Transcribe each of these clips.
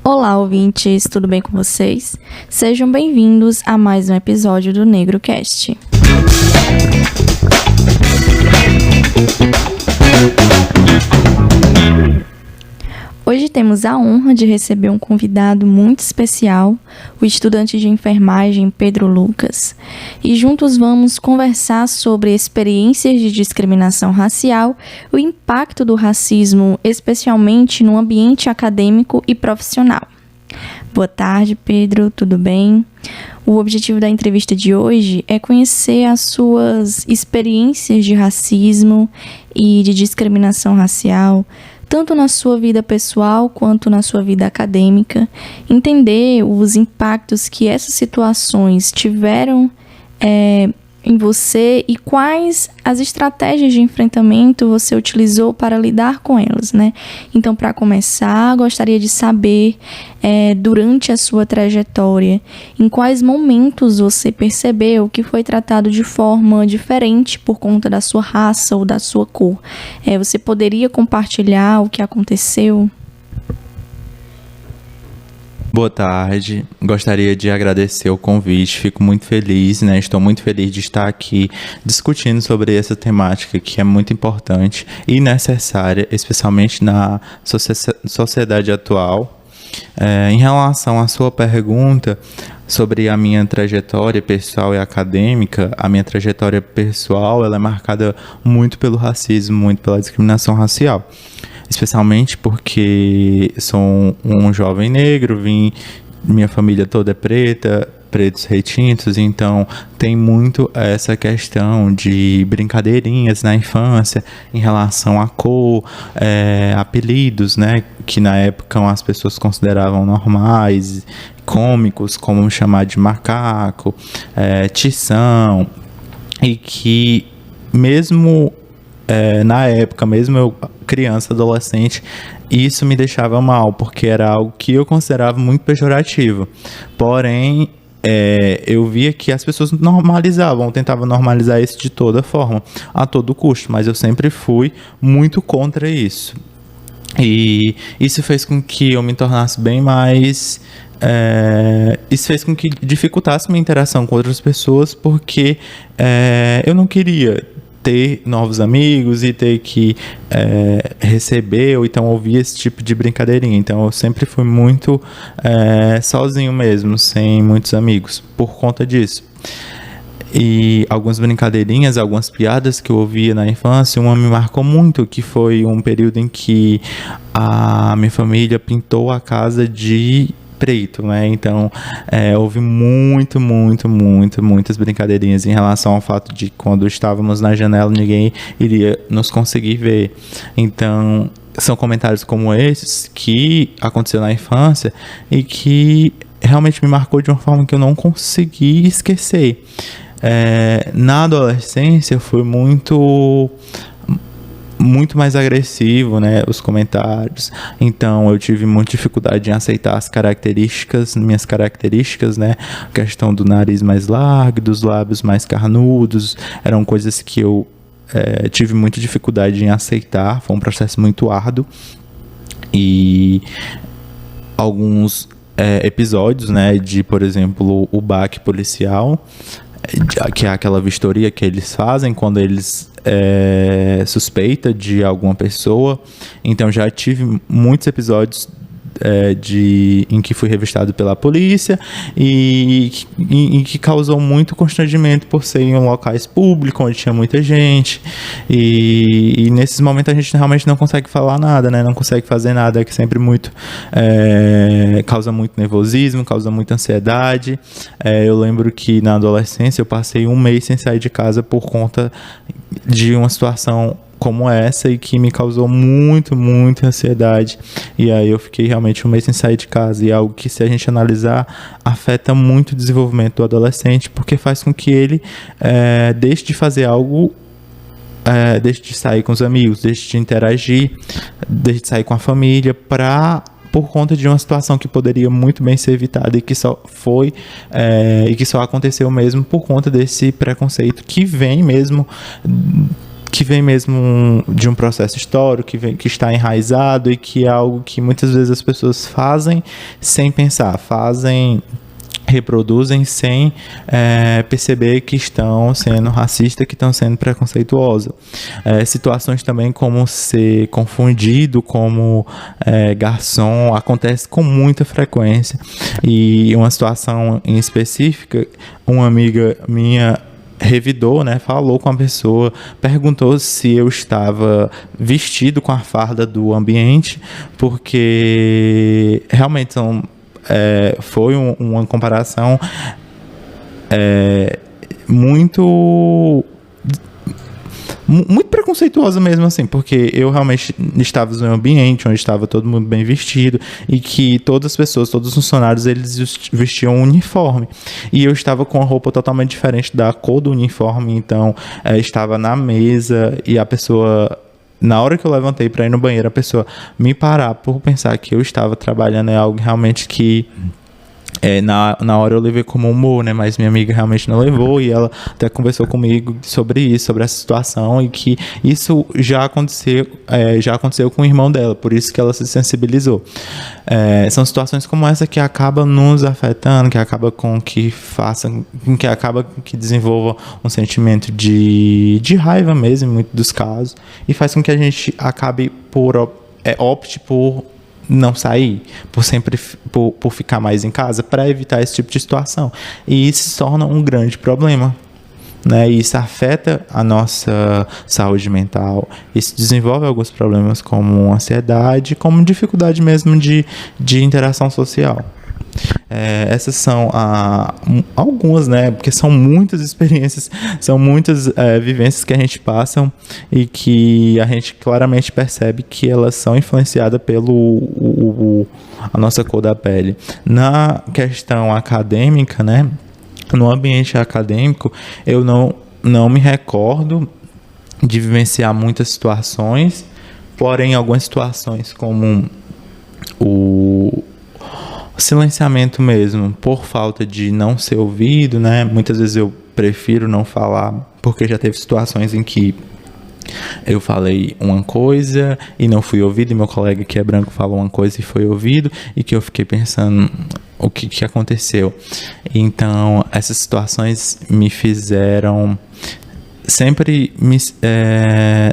Olá, ouvintes, tudo bem com vocês? Sejam bem-vindos a mais um episódio do NegroCast. Hoje temos a honra de receber um convidado muito especial, o estudante de enfermagem Pedro Lucas, e juntos vamos conversar sobre experiências de discriminação racial, o impacto do racismo, especialmente no ambiente acadêmico e profissional. Boa tarde, Pedro, tudo bem? O objetivo da entrevista de hoje é conhecer as suas experiências de racismo e de discriminação racial, tanto na sua vida pessoal quanto na sua vida acadêmica, entender os impactos que essas situações tiveram em você e quais as estratégias de enfrentamento você utilizou para lidar com elas, né? Então, para começar, gostaria de saber, durante a sua trajetória, em quais momentos você percebeu que foi tratado de forma diferente por conta da sua raça ou da sua cor. Você poderia compartilhar o que aconteceu? Boa tarde, gostaria de agradecer o convite, fico muito feliz, né? Estou muito feliz de estar aqui discutindo sobre essa temática que é muito importante e necessária, especialmente na sociedade atual. Em relação à sua pergunta sobre a minha trajetória pessoal e acadêmica, a minha trajetória pessoal ela é marcada muito pelo racismo, muito pela discriminação racial. Especialmente porque sou um jovem negro, minha família toda é preta, pretos retintos, então tem muito essa questão de brincadeirinhas na infância em relação à cor, apelidos, né, que na época as pessoas consideravam normais, cômicos, como chamar de macaco, tição, e que mesmo na época, mesmo eu criança, adolescente, isso me deixava mal, porque era algo que eu considerava muito pejorativo. Porém, eu via que as pessoas tentavam normalizar isso de toda forma, a todo custo, mas eu sempre fui muito contra isso. E isso fez com que eu me tornasse bem mais... isso fez com que dificultasse minha interação com outras pessoas, porque eu não queria ter novos amigos e ter que receber ou então ouvir esse tipo de brincadeirinha. Então eu sempre fui muito sozinho mesmo, sem muitos amigos, por conta disso. E algumas brincadeirinhas, algumas piadas que eu ouvia na infância, uma me marcou muito, que foi um período em que a minha família pintou a casa de preto, né? Então, houve muitas brincadeirinhas em relação ao fato de quando estávamos na janela ninguém iria nos conseguir ver. Então, são comentários como esses que aconteceu na infância e que realmente me marcou de uma forma que eu não consegui esquecer. Na adolescência, foi muito mais agressivo, né, os comentários. Então eu tive muita dificuldade em aceitar minhas características, né, a questão do nariz mais largo, dos lábios mais carnudos, eram coisas que eu tive muita dificuldade em aceitar. Foi um processo muito árduo e alguns episódios, né, de, por exemplo, o baque policial, que é aquela vistoria que eles fazem quando eles suspeita de alguma pessoa. Então já tive muitos episódios em que fui revistado pela polícia e que causou muito constrangimento por ser em locais públicos onde tinha muita gente e nesses momentos a gente realmente não consegue falar nada, né? Não consegue fazer nada, que sempre causa muito nervosismo, causa muita ansiedade. Eu lembro que na adolescência eu passei um mês sem sair de casa por conta de uma situação como essa e que me causou muita ansiedade. E aí eu fiquei realmente um mês sem sair de casa, e é algo que, se a gente analisar, afeta muito o desenvolvimento do adolescente, porque faz com que ele deixe de fazer algo, deixe de sair com os amigos, deixe de interagir, deixe de sair com a família por conta de uma situação que poderia muito bem ser evitada e que só aconteceu mesmo por conta desse preconceito que vem mesmo que vem mesmo de um processo histórico, que está enraizado e que é algo que muitas vezes as pessoas fazem sem pensar, reproduzem sem perceber que estão sendo racistas, que estão sendo preconceituosas. Situações também como ser confundido como garçom acontece com muita frequência. E uma situação em específica, uma amiga minha revidou, né, falou com a pessoa, perguntou se eu estava vestido com a farda do ambiente, porque realmente foi uma comparação muito preconceituosa mesmo, assim, porque eu realmente estava em um ambiente onde estava todo mundo bem vestido e que todas as pessoas, todos os funcionários, eles vestiam um uniforme. E eu estava com uma roupa totalmente diferente da cor do uniforme, então estava na mesa e a pessoa... Na hora que eu levantei para ir no banheiro, a pessoa me parar por pensar que eu estava trabalhando é algo realmente que... na hora eu levei como humor, né? Mas minha amiga realmente não levou e ela até conversou comigo sobre isso, sobre essa situação e que isso já aconteceu com o irmão dela, por isso que ela se sensibilizou. São situações como essa que acabam nos afetando, que acaba que desenvolva um sentimento de raiva mesmo, em muitos dos casos, e faz com que a gente acabe opte por não sair, por ficar mais em casa para evitar esse tipo de situação. E isso se torna um grande problema, né? E isso afeta a nossa saúde mental. Isso desenvolve alguns problemas como ansiedade, como dificuldade mesmo de interação social. Essas são algumas, né? Porque são muitas experiências, são muitas vivências que a gente passa e que a gente claramente percebe que elas são influenciadas a nossa cor da pele. Na questão acadêmica, né? No ambiente acadêmico, eu não me recordo de vivenciar muitas situações, porém algumas situações como o silenciamento mesmo, por falta de não ser ouvido, né? Muitas vezes eu prefiro não falar, porque já teve situações em que eu falei uma coisa e não fui ouvido, e meu colega que é branco falou uma coisa e foi ouvido, e que eu fiquei pensando o que aconteceu. Então, essas situações me fizeram sempre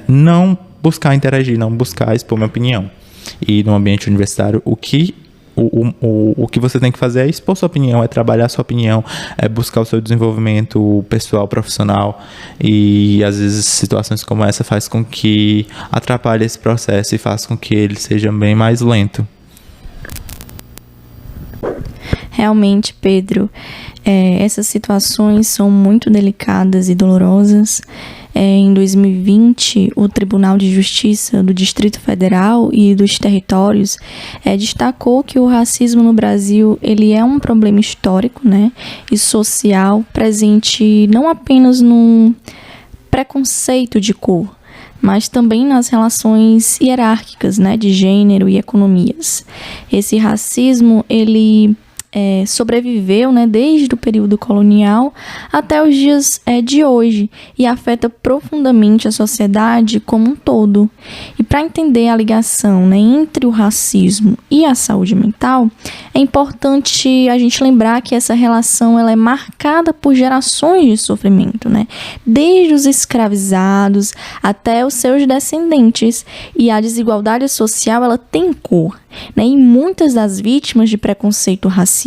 não buscar interagir, não buscar expor minha opinião. E no ambiente universitário, o que você tem que fazer é expor sua opinião, é trabalhar sua opinião, é buscar o seu desenvolvimento pessoal, profissional, e às vezes situações como essa faz com que atrapalhe esse processo e faz com que ele seja bem mais lento. Realmente, Pedro, essas situações são muito delicadas e dolorosas. Em 2020, o Tribunal de Justiça do Distrito Federal e dos territórios destacou que o racismo no Brasil ele é um problema histórico, né, e social, presente não apenas no preconceito de cor, mas também nas relações hierárquicas, né, de gênero e economias. Esse racismo, ele sobreviveu, né, desde o período colonial até os dias de hoje e afeta profundamente a sociedade como um todo. E para entender a ligação, né, entre o racismo e a saúde mental, é importante a gente lembrar que essa relação ela é marcada por gerações de sofrimento, né, desde os escravizados até os seus descendentes, e a desigualdade social ela tem cor, né, e muitas das vítimas de preconceito racial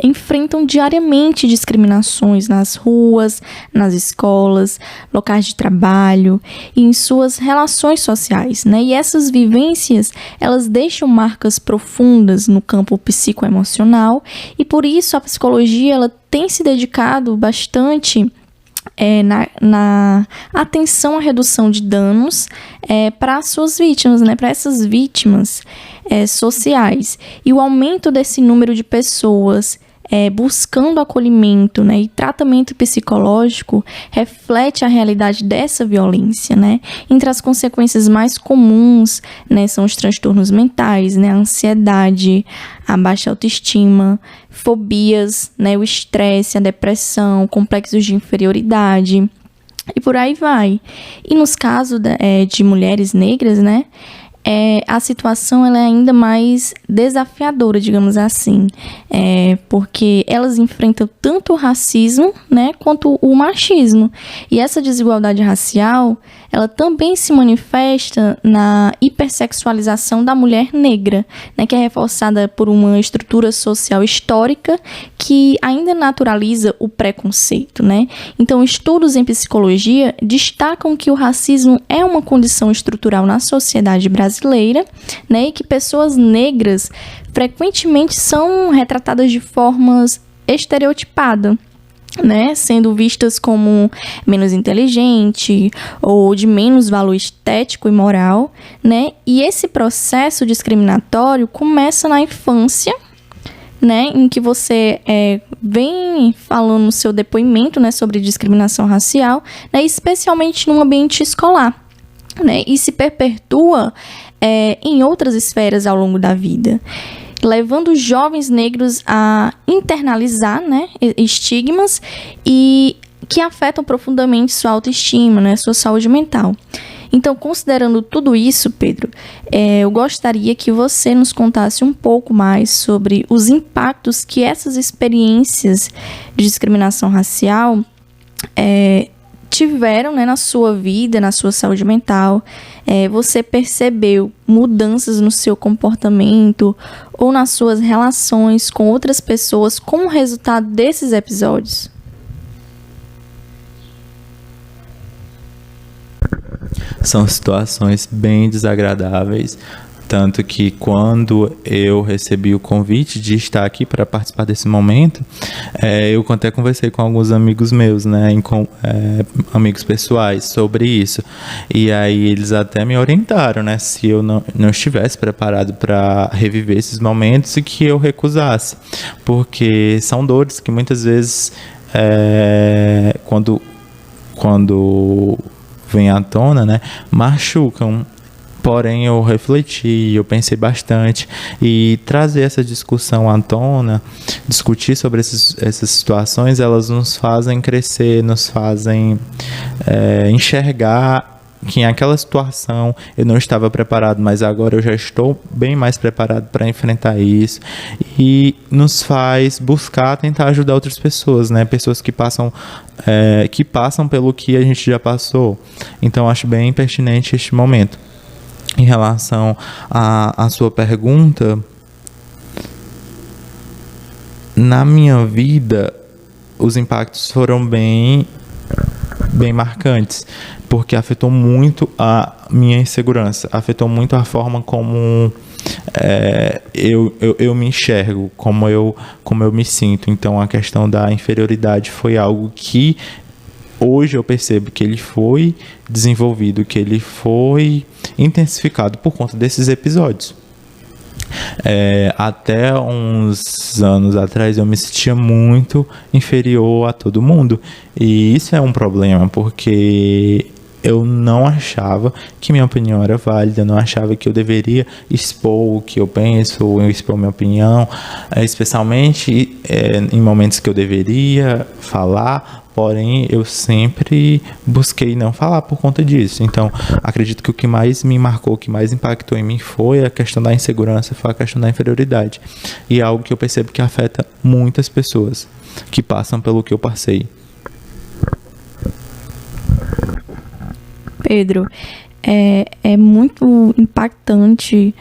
enfrentam diariamente discriminações nas ruas, nas escolas, locais de trabalho e em suas relações sociais, né? E essas vivências, elas deixam marcas profundas no campo psicoemocional, e por isso a psicologia ela tem se dedicado bastante na atenção à redução de danos para as suas vítimas, né, para essas vítimas sociais. E o aumento desse número de pessoas buscando acolhimento, né, e tratamento psicológico reflete a realidade dessa violência, né? Entre as consequências mais comuns, né, são os transtornos mentais, né, a ansiedade, a baixa autoestima, fobias, né, o estresse, a depressão, complexos de inferioridade, e por aí vai. E nos casos de mulheres negras, né, a situação ela é ainda mais desafiadora, digamos assim, porque elas enfrentam tanto o racismo, né, quanto o machismo. E essa desigualdade racial, ela também se manifesta na hipersexualização da mulher negra, né, que é reforçada por uma estrutura social histórica que ainda naturaliza o preconceito, né? Então, estudos em psicologia destacam que o racismo é uma condição estrutural na sociedade brasileira, né, e que pessoas negras frequentemente são retratadas de formas estereotipadas, né, sendo vistas como menos inteligente ou de menos valor estético e moral, né? E esse processo discriminatório começa na infância, né, em que você vem falando no seu depoimento, né, sobre discriminação racial, né, especialmente no ambiente escolar, né, e se perpetua em outras esferas ao longo da vida, levando os jovens negros a internalizar, né, estigmas e que afetam profundamente sua autoestima, né, sua saúde mental. Então, considerando tudo isso, Pedro, eu gostaria que você nos contasse um pouco mais sobre os impactos que essas experiências de discriminação racial tiveram, né, na sua vida, na sua saúde mental. Você percebeu mudanças no seu comportamento ou nas suas relações com outras pessoas como resultado desses episódios? São situações bem desagradáveis, tanto que quando eu recebi o convite de estar aqui para participar desse momento, eu até conversei com alguns amigos meus, né, amigos pessoais, sobre isso. E aí eles até me orientaram, né, se eu não estivesse preparado para reviver esses momentos e que eu recusasse, porque são dores que muitas vezes, quando vem à tona, né, machucam. Porém, eu refleti, eu pensei bastante, e trazer essa discussão à tona, discutir sobre essas situações, elas nos fazem crescer, nos fazem enxergar que em aquela situação eu não estava preparado, mas agora eu já estou bem mais preparado para enfrentar isso, e nos faz buscar tentar ajudar outras pessoas, né? Pessoas que passam pelo que a gente já passou. Então, acho bem pertinente este momento. Em relação à sua pergunta, na minha vida, os impactos foram bem marcantes, porque afetou muito a minha insegurança, afetou muito a forma como eu me enxergo, como eu me sinto. Então, a questão da inferioridade foi algo que hoje eu percebo que ele foi desenvolvido, que ele foi intensificado por conta desses episódios. Até uns anos atrás eu me sentia muito inferior a todo mundo, e isso é um problema, porque eu não achava que minha opinião era válida, eu não achava que eu deveria expor o que eu penso, ou expor minha opinião, especialmente em momentos que eu deveria falar. Porém, eu sempre busquei não falar por conta disso. Então, acredito que o que mais me marcou, o que mais impactou em mim foi a questão da insegurança, foi a questão da inferioridade. E é algo que eu percebo que afeta muitas pessoas que passam pelo que eu passei. Pedro, é muito impactante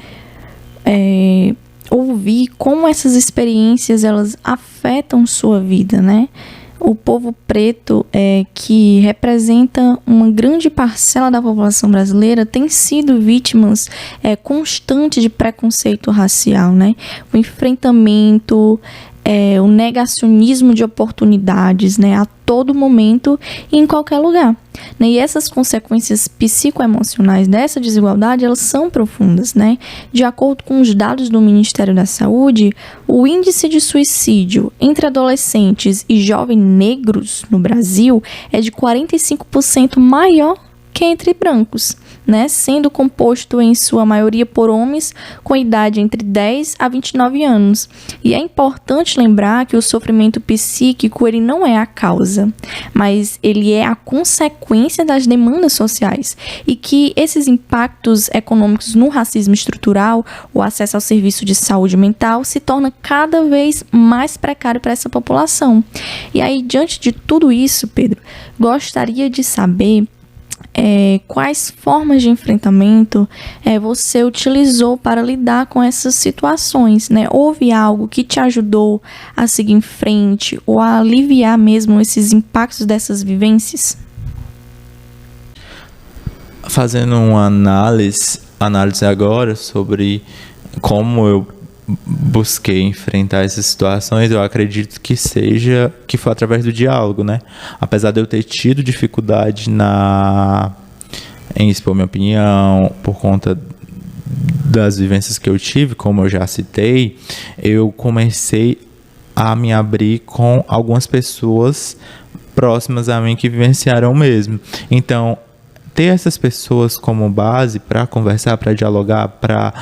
ouvir como essas experiências elas afetam sua vida, né? O povo preto, que representa uma grande parcela da população brasileira, tem sido vítimas constantes de preconceito racial, né? O enfrentamento, o negacionismo de oportunidades, né? A todo momento e em qualquer lugar, né? E essas consequências psicoemocionais dessa desigualdade, elas são profundas, né? De acordo com os dados do Ministério da Saúde, o índice de suicídio entre adolescentes e jovens negros no Brasil é de 45% maior que entre brancos, né, sendo composto em sua maioria por homens com idade entre 10 a 29 anos. E é importante lembrar que o sofrimento psíquico ele não é a causa, mas ele é a consequência das demandas sociais, e que esses impactos econômicos no racismo estrutural, o acesso ao serviço de saúde mental, se torna cada vez mais precário para essa população. E aí, diante de tudo isso, Pedro, gostaria de saber quais formas de enfrentamento você utilizou para lidar com essas situações, né? Houve algo que te ajudou a seguir em frente ou a aliviar mesmo esses impactos dessas vivências? Fazendo uma análise agora sobre como eu busquei enfrentar essas situações, eu acredito que foi através do diálogo, né? Apesar de eu ter tido dificuldade em expor minha opinião por conta das vivências que eu tive, como eu já citei, eu comecei a me abrir com algumas pessoas próximas a mim que vivenciaram o mesmo. Então, ter essas pessoas como base para conversar, para dialogar, para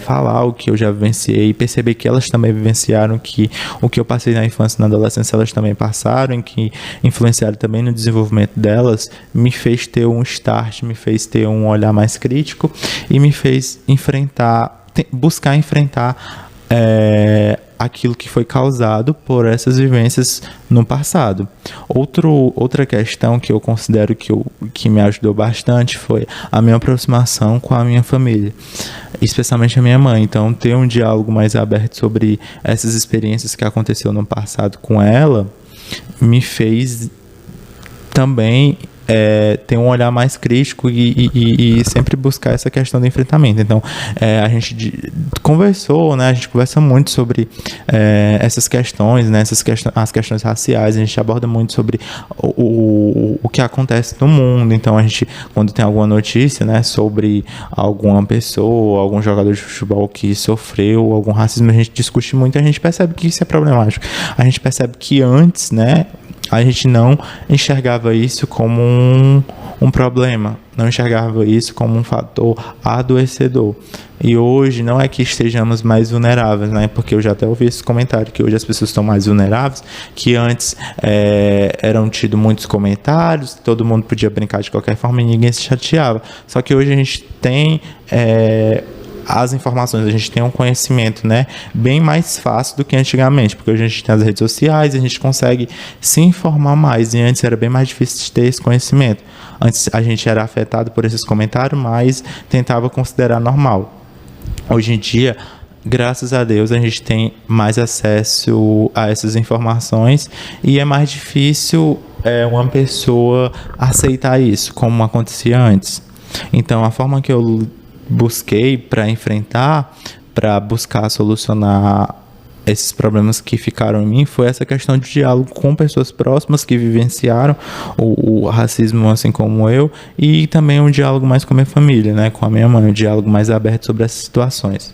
falar o que eu já vivenciei e perceber que elas também vivenciaram, que o que eu passei na infância e na adolescência elas também passaram, e que influenciaram também no desenvolvimento delas, me fez ter um start, me fez ter um olhar mais crítico e me fez buscar enfrentar aquilo que foi causado por essas vivências no passado. Outra questão que eu considero que me ajudou bastante foi a minha aproximação com a minha família, especialmente a minha mãe. Então, ter um diálogo mais aberto sobre essas experiências que aconteceu no passado com ela me fez também ter um olhar mais crítico e sempre buscar essa questão do enfrentamento. Então, a gente conversou, né? A gente conversa muito sobre essas questões, né? As questões raciais. A gente aborda muito sobre o que acontece no mundo. Então, a gente, quando tem alguma notícia, né, sobre alguma pessoa, algum jogador de futebol que sofreu algum racismo, a gente discute muito e a gente percebe que isso é problemático. A gente percebe que antes, né, a gente não enxergava isso como um problema, não enxergava isso como um fator adoecedor. E hoje não é que estejamos mais vulneráveis, né? Porque eu já até ouvi esse comentário, que hoje as pessoas estão mais vulneráveis, que antes eram tidos muitos comentários, todo mundo podia brincar de qualquer forma e ninguém se chateava. Só que hoje a gente tem as informações, a gente tem um conhecimento, né, bem mais fácil do que antigamente, porque hoje a gente tem as redes sociais, a gente consegue se informar mais, e antes era bem mais difícil de ter esse conhecimento. Antes a gente era afetado por esses comentários, mas tentava considerar normal. Hoje em dia, graças a Deus, a gente tem mais acesso a essas informações e é mais difícil uma pessoa aceitar isso, como acontecia antes. Então, a forma que eu busquei para enfrentar, para buscar solucionar esses problemas que ficaram em mim, foi essa questão de diálogo com pessoas próximas que vivenciaram o racismo assim como eu, e também um diálogo mais com a minha família, né, com a minha mãe, um diálogo mais aberto sobre essas situações.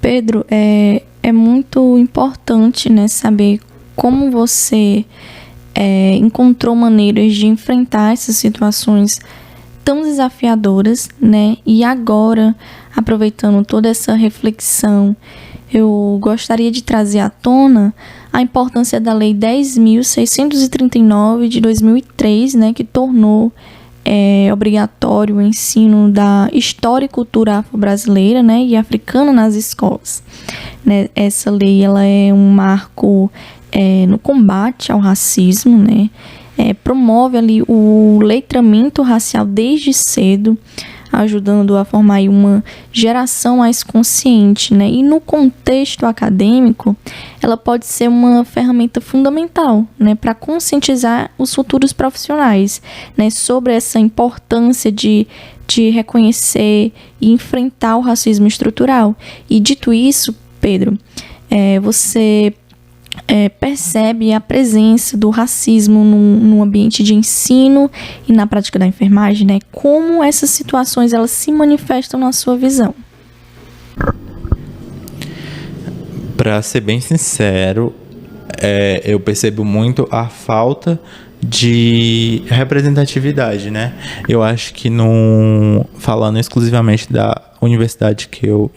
Pedro, é muito importante, né, saber como você encontrou maneiras de enfrentar essas situações tão desafiadoras, né? E agora, aproveitando toda essa reflexão, eu gostaria de trazer à tona a importância da Lei 10.639 de 2003, né? Que tornou obrigatório o ensino da história e cultura afro-brasileira, né? E africana nas escolas. Né? Essa lei, ela é um marco no combate ao racismo, né? Promove ali o letramento racial desde cedo, ajudando a formar aí uma geração mais consciente, né? E no contexto acadêmico, ela pode ser uma ferramenta fundamental, né? Para conscientizar os futuros profissionais, né? Sobre essa importância de reconhecer e enfrentar o racismo estrutural. E dito isso, Pedro, você percebe a presença do racismo no ambiente de ensino e na prática da enfermagem, né? Como essas situações elas se manifestam na sua visão? Para ser bem sincero, eu percebo muito a falta de representatividade, né? Eu acho que falando exclusivamente da universidade que eu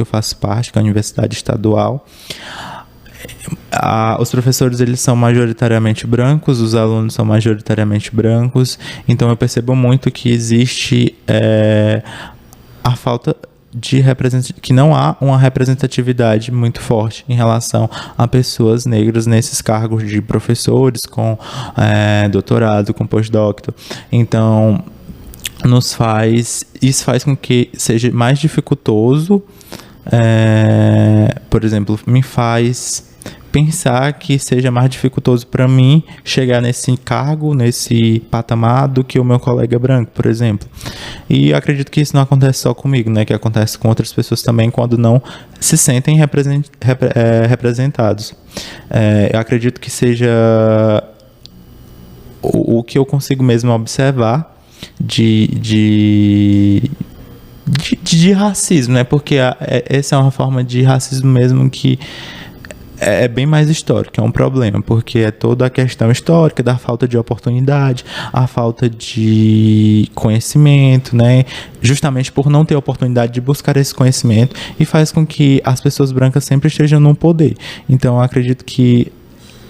faço parte, que é a Universidade Estadual, os professores eles são majoritariamente brancos, os alunos são majoritariamente brancos, então eu percebo muito que existe a falta que não há uma representatividade muito forte em relação a pessoas negras nesses cargos de professores com doutorado, com pós-doutorado. Então, isso faz com que seja mais dificultoso, por exemplo, me faz pensar que seja mais dificultoso para mim chegar nesse cargo, nesse patamar, do que o meu colega branco, por exemplo. E acredito que isso não acontece só comigo, né? Que acontece com outras pessoas também quando não se sentem representados. Eu acredito que seja o que eu consigo mesmo observar de racismo, né? Porque essa é uma forma de racismo mesmo que é bem mais histórico, é um problema, porque é toda a questão histórica da falta de oportunidade, a falta de conhecimento, né? Justamente por não ter oportunidade de buscar esse conhecimento, e faz com que as pessoas brancas sempre estejam no poder. Então, eu acredito que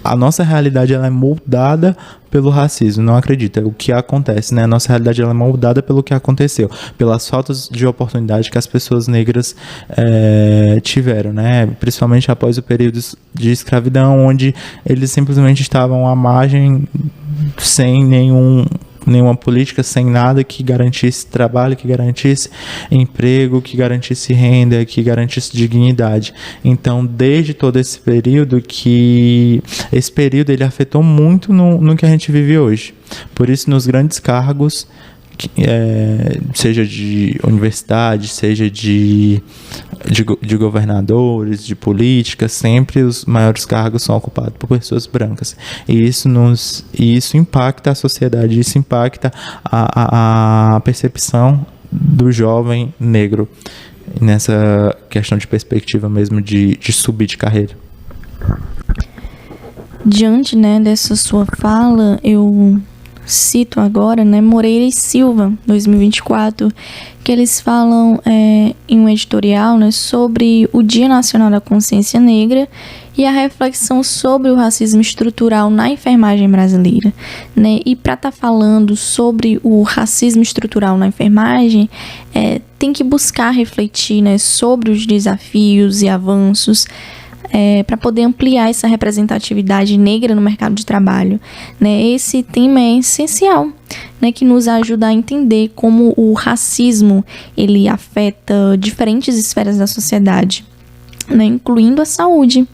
a nossa realidade ela é moldada pelo racismo, não acredito, é o que acontece, né? A nossa realidade ela é moldada pelo que aconteceu, pelas faltas de oportunidade que as pessoas negras tiveram, né? Principalmente após o período de escravidão, onde eles simplesmente estavam à margem, sem nenhuma política, sem nada que garantisse trabalho, que garantisse emprego, que garantisse renda, que garantisse dignidade. Então, desde todo esse período ele afetou muito no que a gente vive hoje. Por isso, nos grandes cargos, seja de universidade, seja de governadores, de política, sempre os maiores cargos são ocupados por pessoas brancas. E isso impacta a sociedade, isso impacta a percepção do jovem negro nessa questão de perspectiva mesmo de subir de carreira. Diante, né, dessa sua fala, eu cito agora, né, Moreira e Silva, 2024, que eles falam em um editorial, né, sobre o Dia Nacional da Consciência Negra e a reflexão sobre o racismo estrutural na enfermagem brasileira, né? E para estar falando sobre o racismo estrutural na enfermagem, tem que buscar refletir, né, sobre os desafios e avanços para poder ampliar essa representatividade negra no mercado de trabalho, né? Esse tema é essencial, né, que nos ajuda a entender como o racismo ele afeta diferentes esferas da sociedade, né, incluindo a saúde,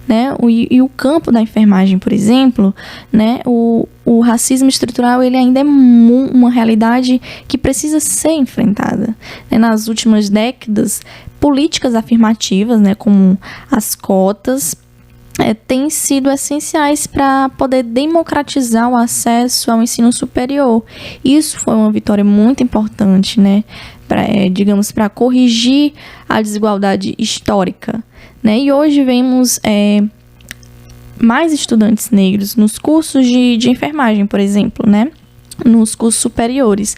né, e o campo da enfermagem, por exemplo, né, o racismo estrutural ele ainda é uma realidade que precisa ser enfrentada, né? Nas últimas décadas, políticas afirmativas, né, como as cotas, têm sido essenciais para poder democratizar o acesso ao ensino superior. Isso foi uma vitória muito importante, né, para corrigir a desigualdade histórica, né? E hoje vemos mais estudantes negros nos cursos de enfermagem, por exemplo, né, nos cursos superiores.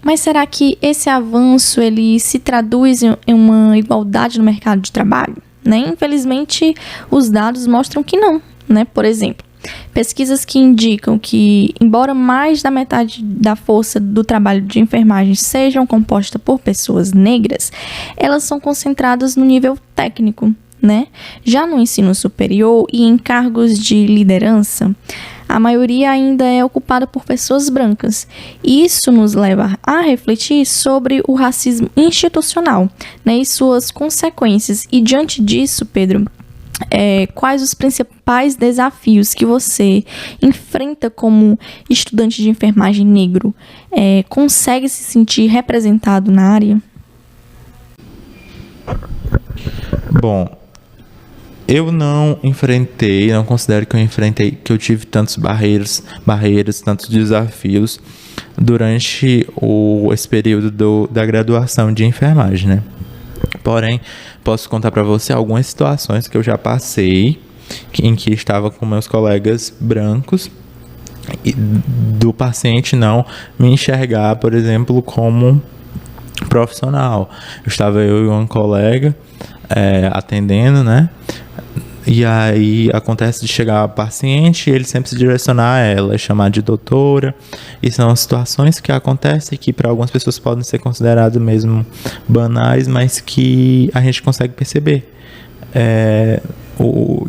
Mas será que esse avanço ele se traduz em uma igualdade no mercado de trabalho? Né? Infelizmente, os dados mostram que não, né? Por exemplo, pesquisas que indicam que, embora mais da metade da força do trabalho de enfermagem sejam composta por pessoas negras, elas são concentradas no nível técnico, né? Já no ensino superior e em cargos de liderança, a maioria ainda é ocupada por pessoas brancas. Isso nos leva a refletir sobre o racismo institucional, né, e suas consequências. E diante disso, Pedro, quais os principais desafios que você enfrenta como estudante de enfermagem negro? Consegue se sentir representado na área? Bom, eu não considero que eu tive tantas barreiras, tantos desafios durante esse período da graduação de enfermagem, né? Porém, posso contar para você algumas situações que eu já passei, em que estava com meus colegas brancos, do paciente não me enxergar, por exemplo, como profissional. Estava eu e uma colega atendendo, né? E aí acontece de chegar a paciente e ele sempre se direcionar a ela, chamar de doutora. E são situações que acontecem que para algumas pessoas podem ser consideradas mesmo banais, mas que a gente consegue perceber.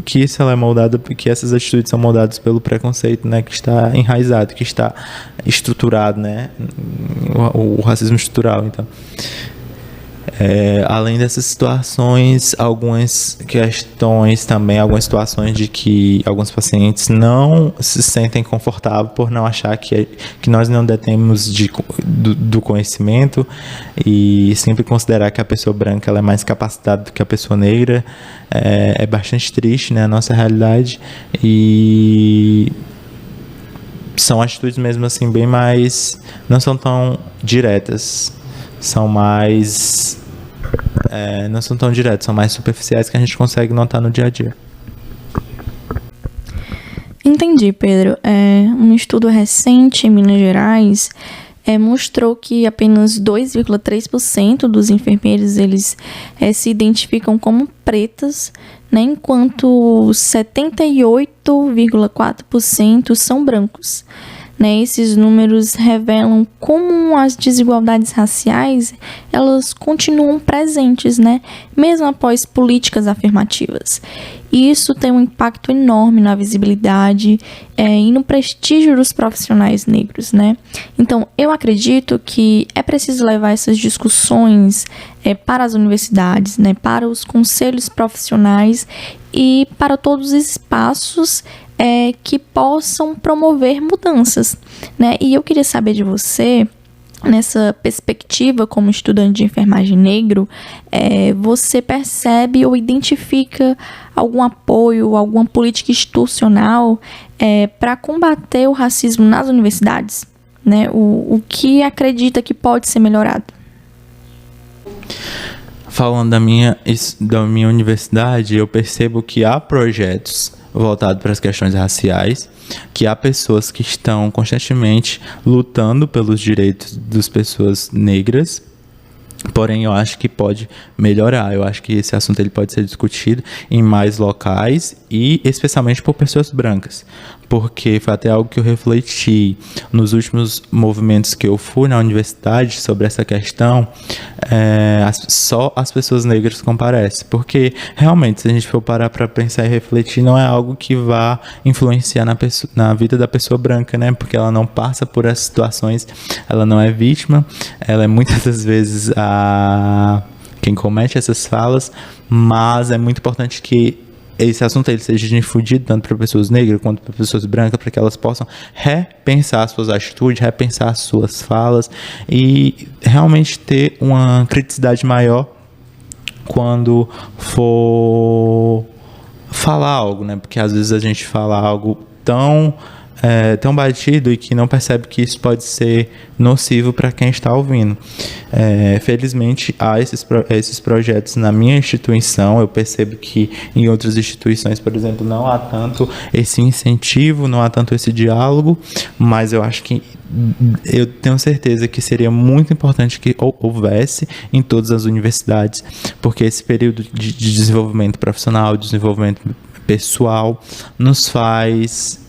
Que isso ela é moldado, que essas atitudes são moldadas pelo preconceito, né, que está enraizado, que está estruturado, né, o racismo estrutural. Então, além dessas situações, algumas questões também, algumas situações de que alguns pacientes não se sentem confortáveis por não achar que nós não detemos do conhecimento e sempre considerar que a pessoa branca ela é mais capacitada do que a pessoa negra. É bastante triste, né, a nossa realidade, e são atitudes mesmo assim bem mais, não são tão diretas, são mais não são tão diretos, são mais superficiais, que a gente consegue notar no dia a dia. Entendi, Pedro. Um estudo recente em Minas Gerais mostrou que apenas 2,3% dos enfermeiros eles se identificam como pretas, né, enquanto 78,4% são brancos. Né, esses números revelam como as desigualdades raciais elas continuam presentes, né, mesmo após políticas afirmativas. E isso tem um impacto enorme na visibilidade e no prestígio dos profissionais negros, né? Então, eu acredito que é preciso levar essas discussões para as universidades, né, para os conselhos profissionais e para todos os espaços que possam promover mudanças, né? E eu queria saber de você, nessa perspectiva como estudante de enfermagem negro, você percebe ou identifica algum apoio, alguma política institucional para combater o racismo nas universidades, né? O que acredita que pode ser melhorado? Falando da minha universidade, eu percebo que há projetos voltados para as questões raciais, que há pessoas que estão constantemente lutando pelos direitos das pessoas negras. Porém, eu acho que pode melhorar. Eu acho que esse assunto ele pode ser discutido em mais locais e especialmente por pessoas brancas. Porque foi até algo que eu refleti nos últimos movimentos que eu fui na universidade sobre essa questão. Só as pessoas negras comparecem. Porque, realmente, se a gente for parar para pensar e refletir, não é algo que vá influenciar na vida da pessoa branca, né? Porque ela não passa por essas situações, ela não é vítima, ela é muitas das vezes quem comete essas falas, mas é muito importante que esse assunto ele seja difundido tanto para pessoas negras quanto para pessoas brancas, para que elas possam repensar suas atitudes, repensar suas falas e realmente ter uma criticidade maior quando for falar algo, né? Porque às vezes a gente fala algo tão batido e que não percebe que isso pode ser nocivo para quem está ouvindo. Felizmente, há esses projetos na minha instituição. Eu percebo que em outras instituições, por exemplo, não há tanto esse incentivo, não há tanto esse diálogo, mas eu acho que eu tenho certeza que seria muito importante que houvesse em todas as universidades, porque esse período de desenvolvimento profissional, desenvolvimento pessoal, nos faz,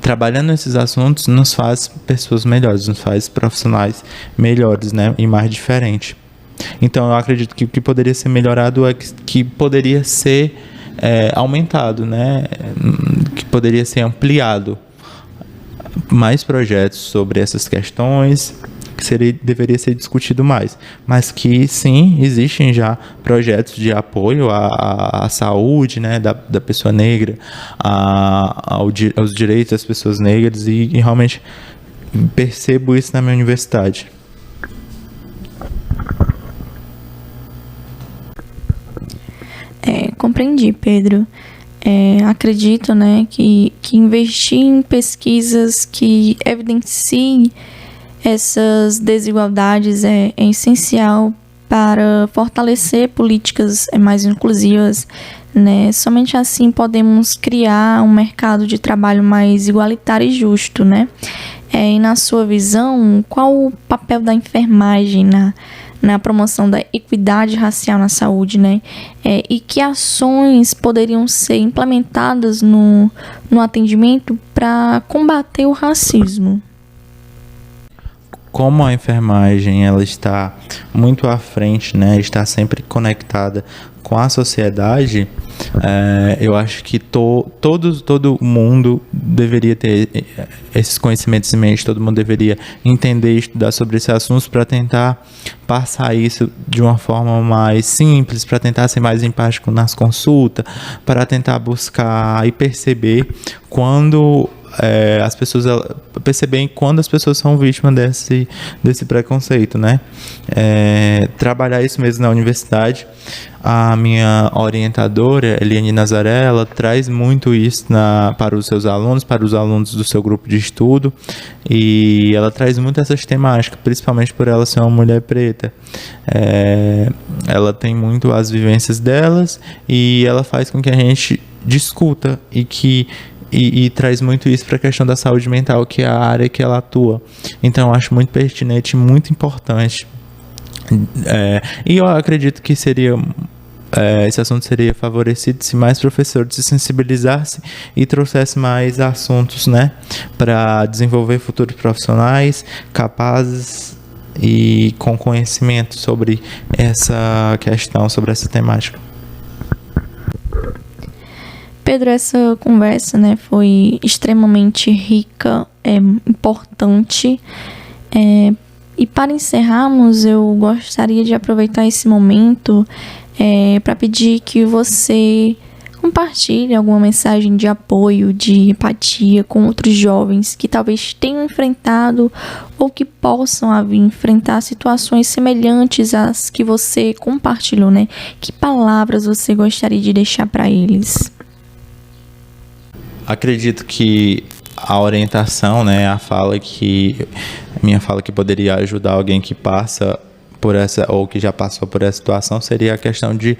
trabalhando nesses assuntos, nos faz pessoas melhores, nos faz profissionais melhores, né, e mais diferentes. Então, eu acredito que o que poderia ser melhorado é que poderia ser aumentado, né, que poderia ser ampliado mais projetos sobre essas questões, que deveria ser discutido mais, mas que sim, existem já projetos de apoio à saúde, né, da pessoa negra, aos direitos das pessoas negras, e realmente percebo isso na minha universidade. Compreendi, Pedro. Acredito, né, que investir em pesquisas que evidenciem essas desigualdades é essencial para fortalecer políticas mais inclusivas né? Somente assim podemos criar um mercado de trabalho mais igualitário e justo, né? E na sua visão, qual o papel da enfermagem na promoção da equidade racial na saúde, né? E que ações poderiam ser implementadas no atendimento para combater o racismo? Como a enfermagem ela está muito à frente, né? Está sempre conectada com a sociedade, eu acho que todo mundo deveria ter esses conhecimentos em mente, todo mundo deveria entender e estudar sobre esses assuntos para tentar passar isso de uma forma mais simples, para tentar ser mais empático nas consultas, para tentar buscar e perceber quando as pessoas perceberem quando as pessoas são vítimas desse preconceito, né? Trabalhar isso mesmo na universidade. A minha orientadora, Eliane Nazaré, ela traz muito isso para os seus alunos, para os alunos do seu grupo de estudo, e ela traz muito essas temáticas, principalmente por ela ser uma mulher preta. Ela tem muito as vivências delas e ela faz com que a gente discuta e traz muito isso para a questão da saúde mental, que é a área que ela atua. Então, eu acho muito pertinente, muito importante. E eu acredito que esse assunto seria favorecido se mais professores se sensibilizassem e trouxessem mais assuntos, né, para desenvolver futuros profissionais capazes e com conhecimento sobre essa questão, sobre essa temática. Pedro, essa conversa, né, foi extremamente rica, importante. E para encerrarmos, eu gostaria de aproveitar esse momento para pedir que você compartilhe alguma mensagem de apoio, de empatia com outros jovens que talvez tenham enfrentado ou que possam vir enfrentar situações semelhantes às que você compartilhou, né? Que palavras você gostaria de deixar para eles? Acredito que a orientação, né, minha fala que poderia ajudar alguém que passa por essa ou que já passou por essa situação seria a questão de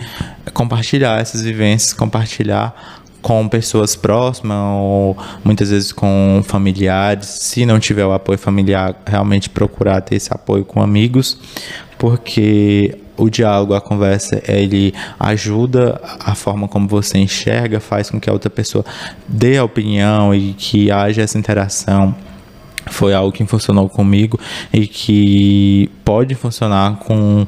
compartilhar essas vivências, compartilhar com pessoas próximas ou muitas vezes com familiares. Se não tiver o apoio familiar, realmente procurar ter esse apoio com amigos, porque o diálogo, a conversa, ele ajuda a forma como você enxerga, faz com que a outra pessoa dê a opinião e que haja essa interação. Foi algo que funcionou comigo e que pode funcionar com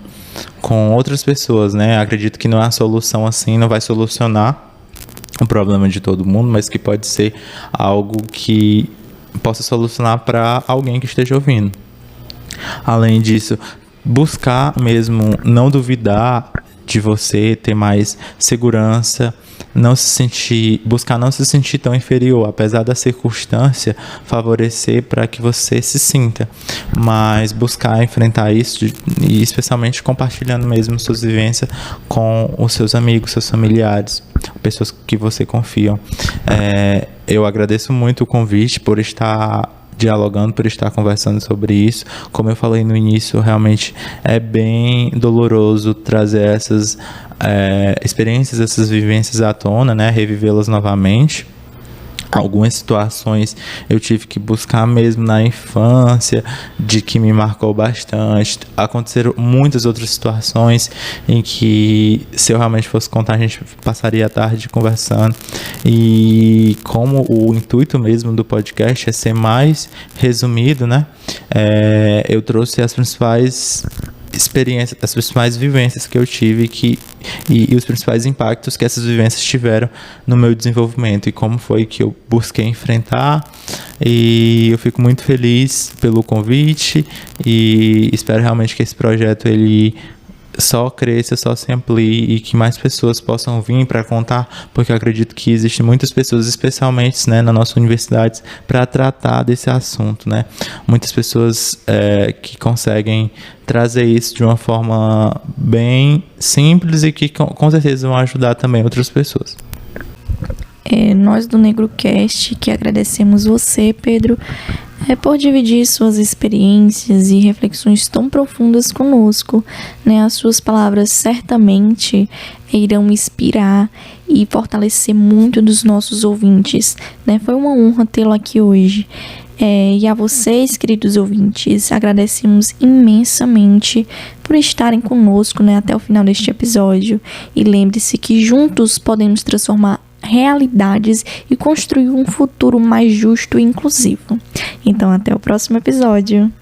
outras pessoas, né? Acredito que não é a solução assim, não vai solucionar o problema de todo mundo, mas que pode ser algo que possa solucionar para alguém que esteja ouvindo. Além disso, buscar mesmo não duvidar de você, ter mais segurança, buscar não se sentir tão inferior, apesar da circunstância favorecer para que você se sinta, mas buscar enfrentar isso e especialmente compartilhando mesmo suas vivências com os seus amigos, seus familiares, pessoas que você confia. Eu agradeço muito o convite por estar dialogando, por estar conversando sobre isso. Como eu falei no início, realmente é bem doloroso trazer essas experiências, essas vivências à tona, né? Revivê-las novamente. Algumas situações eu tive que buscar mesmo na infância, de que me marcou bastante. Aconteceram muitas outras situações em que, se eu realmente fosse contar, a gente passaria a tarde conversando. E como o intuito mesmo do podcast é ser mais resumido, né? Eu trouxe as principais experiências, as principais vivências que eu tive e os principais impactos que essas vivências tiveram no meu desenvolvimento e como foi que eu busquei enfrentar. E eu fico muito feliz pelo convite e espero realmente que esse projeto ele só cresça, só se amplie e que mais pessoas possam vir para contar, porque eu acredito que existem muitas pessoas, especialmente, né, na nossa universidade, para tratar desse assunto, né? Muitas pessoas que conseguem trazer isso de uma forma bem simples e que com certeza vão ajudar também outras pessoas. Nós do NegroCast que agradecemos você, Pedro, por dividir suas experiências e reflexões tão profundas conosco, né? As suas palavras certamente irão inspirar e e fortalecer muito dos nossos ouvintes, né? Foi uma honra tê-lo aqui hoje. E a vocês, queridos ouvintes, agradecemos imensamente por estarem conosco, né, até o final deste episódio. E lembre-se que juntos podemos transformar realidades e construir um futuro mais justo e inclusivo. Então, até o próximo episódio.